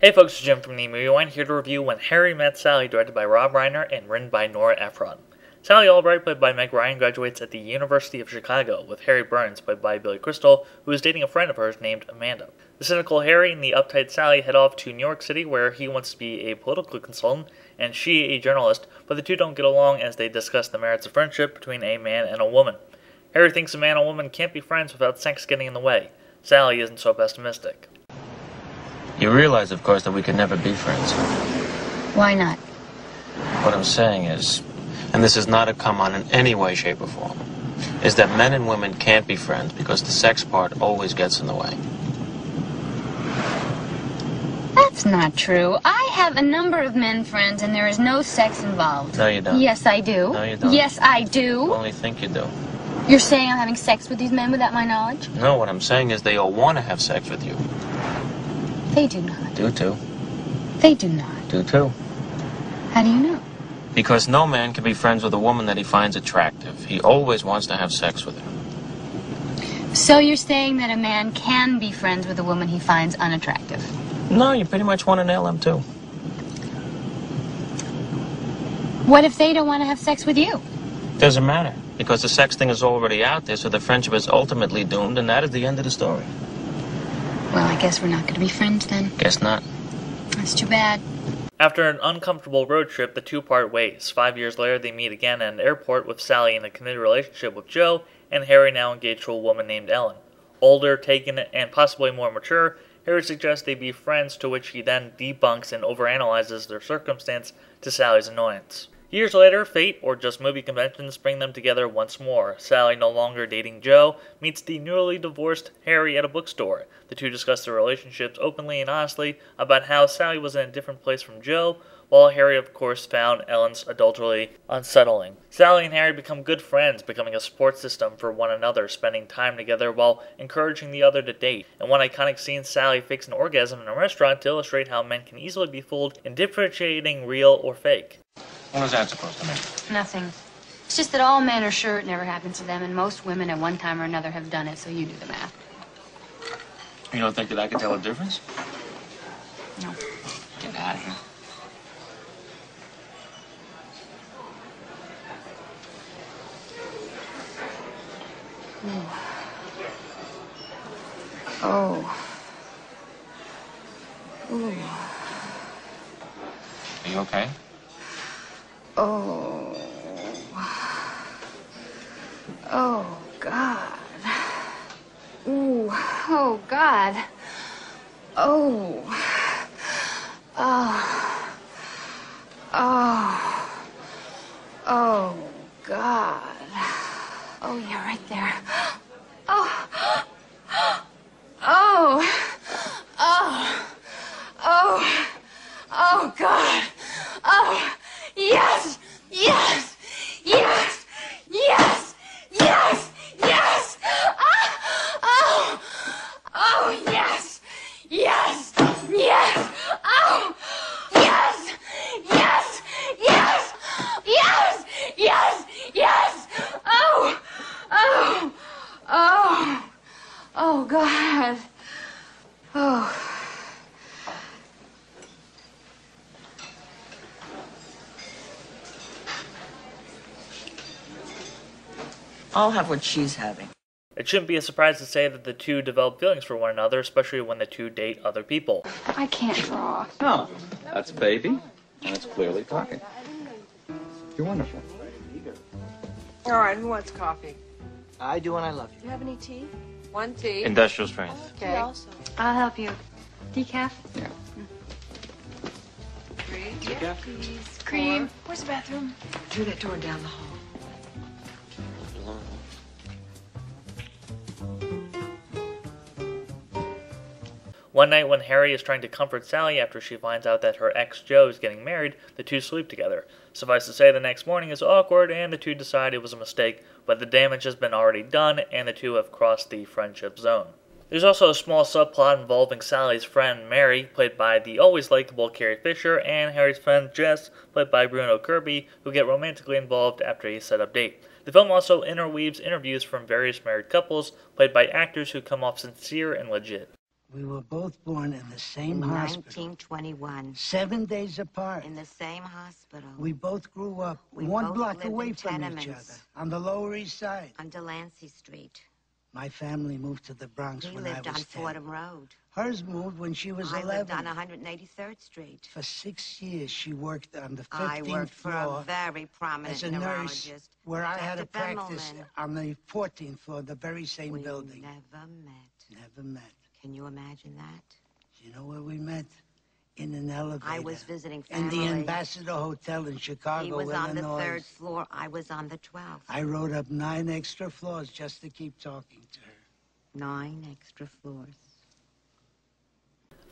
Hey folks, it's Jim from the Movie Rewind here to review When Harry Met Sally, directed by Rob Reiner and written by Nora Ephron. Sally Albright, played by Meg Ryan, graduates at the University of Chicago, with Harry Burns, played by Billy Crystal, who is dating a friend of hers named Amanda. The cynical Harry and the uptight Sally head off to New York City, where he wants to be a political consultant and she a journalist, but the two don't get along as they discuss the merits of friendship between a man and a woman. Harry thinks a man and a woman can't be friends without sex getting in the way. Sally isn't so pessimistic. You realize, of course, that we could never be friends. Why not? What I'm saying is, and this is not a come on in any way, shape, or form, is that men and women can't be friends because the sex part always gets in the way. That's not true. I have a number of men friends and there is no sex involved. No, you don't. Yes, I do. No, you don't. Yes, I do. You only think you do. You're saying I'm having sex with these men without my knowledge? No, what I'm saying is they all want to have sex with you. They do not. Do too. They do not. Do too. How do you know? Because no man can be friends with a woman that he finds attractive. He always wants to have sex with her. So you're saying that a man can be friends with a woman he finds unattractive? No, you pretty much want to nail them too. What if they don't want to have sex with you? Doesn't matter, because the sex thing is already out there, so the friendship is ultimately doomed, and that is the end of the story. Well, I guess we're not going to be friends then. Guess not. That's too bad. After an uncomfortable road trip, the two part ways. 5 years later, they meet again at an airport with Sally in a committed relationship with Joe, and Harry now engaged to a woman named Ellen. Older, taken, and possibly more mature, Harry suggests they be friends, to which he then debunks and overanalyzes their circumstance to Sally's annoyance. Years later, fate, or just movie conventions, bring them together once more. Sally, no longer dating Joe, meets the newly divorced Harry at a bookstore. The two discuss their relationships openly and honestly about how Sally was in a different place from Joe, while Harry, of course, found Ellen's adultery unsettling. Sally and Harry become good friends, becoming a support system for one another, spending time together while encouraging the other to date. In one iconic scene, Sally fakes an orgasm in a restaurant to illustrate how men can easily be fooled in differentiating real or fake. What is that supposed to mean? Nothing. It's just that all men are sure it never happens to them, and most women at one time or another have done it, so you do the math. You don't think that I can tell a difference? No. Get out of here. Oh. Ooh. Are you okay? Oh. Oh, God. Ooh. Oh, God. Oh. Oh. Oh. Oh, God. Oh, yeah, right there. Oh. Oh. Oh. Oh. Oh, God. Oh. Yes! Yes! Yes! Yes! Yes! Yes! Ah! Oh! Oh, yes! Yes! Yes! Oh! Yes! Yes! Yes! Yes! Yes! Yes! Oh! Oh! Oh! Oh, God. Oh. I'll have what she's having. It shouldn't be a surprise to say that the two develop feelings for one another, especially when the two date other people. I can't draw. Oh, that's baby. And it's clearly talking. You're wonderful. All right, who wants coffee? I do and I love Do you have any tea? One tea. Industrial strength. Okay. I'll help you. Decaf? Yeah. Three. Yeah. Please. Cream. Where's the bathroom? Through that door down the hall. One night when Harry is trying to comfort Sally after she finds out that her ex Joe is getting married, the two sleep together. Suffice to say, the next morning is awkward and the two decide it was a mistake, but the damage has been already done and the two have crossed the friendship zone. There's also a small subplot involving Sally's friend Mary, played by the always likable Carrie Fisher, and Harry's friend Jess, played by Bruno Kirby, who get romantically involved after a set-up date. The film also interweaves interviews from various married couples, played by actors who come off sincere and legit. We were both born in the same In hospital. 1921. 7 days apart. In the same hospital. We both grew up We one both block lived away in from each tenements. other, on the Lower East Side. On Delancey Street. My family moved to the Bronx He when I lived on was 10. Fordham Road. Hers moved when she was I 11. lived on 183rd Street. For 6 years, she worked on the 15th I worked for floor a very prominent as a nurse, neurologist. where I had to Dr. practice Bimmelman. on the 14th floor, the very same We building. never met. Never met. Can you imagine that? You know where we met? In an elevator. I was visiting In family. the Ambassador Hotel in Chicago, He was on the Illinois. 3rd floor. I was on the 12th. I rode up 9 extra floors just to keep talking to her. 9 extra floors.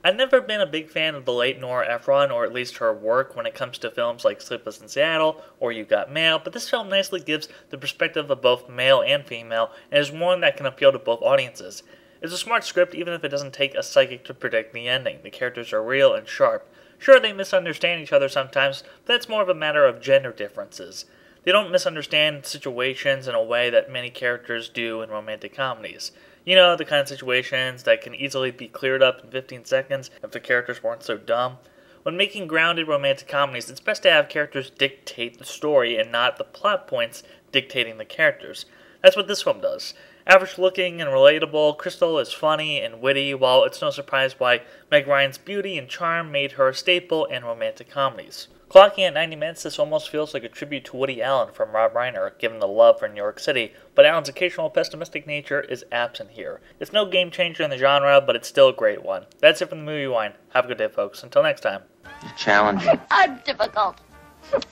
I've never been a big fan of the late Nora Ephron, or at least her work, when it comes to films like Sleepless in Seattle or You Got Mail, but this film nicely gives the perspective of both male and female, and is one that can appeal to both audiences. It's a smart script even if it doesn't take a psychic to predict the ending. The characters are real and sharp. Sure, they misunderstand each other sometimes, but that's more of a matter of gender differences. They don't misunderstand situations in a way that many characters do in romantic comedies. You know, the kind of situations that can easily be cleared up in 15 seconds if the characters weren't so dumb. When making grounded romantic comedies, it's best to have characters dictate the story and not the plot points dictating the characters. That's what this film does. Average looking and relatable, Crystal is funny and witty, while it's no surprise why Meg Ryan's beauty and charm made her a staple in romantic comedies. Clocking at 90 minutes, this almost feels like a tribute to Woody Allen from Rob Reiner, given the love for New York City, but Allen's occasional pessimistic nature is absent here. It's no game changer in the genre, but it's still a great one. That's it from the Movie Wine. Have a good day, folks. Until next time. You're challenging, I'm difficult.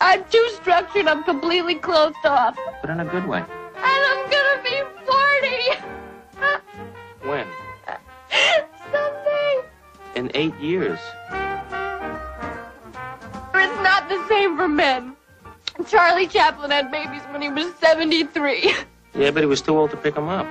I'm too structured. I'm completely closed off. but in a good way. And I'm gonna be 40. When? Someday. In 8 years. It's not the same for men. Charlie Chaplin had babies when he was 73. Yeah, but he was too old to pick 'em up.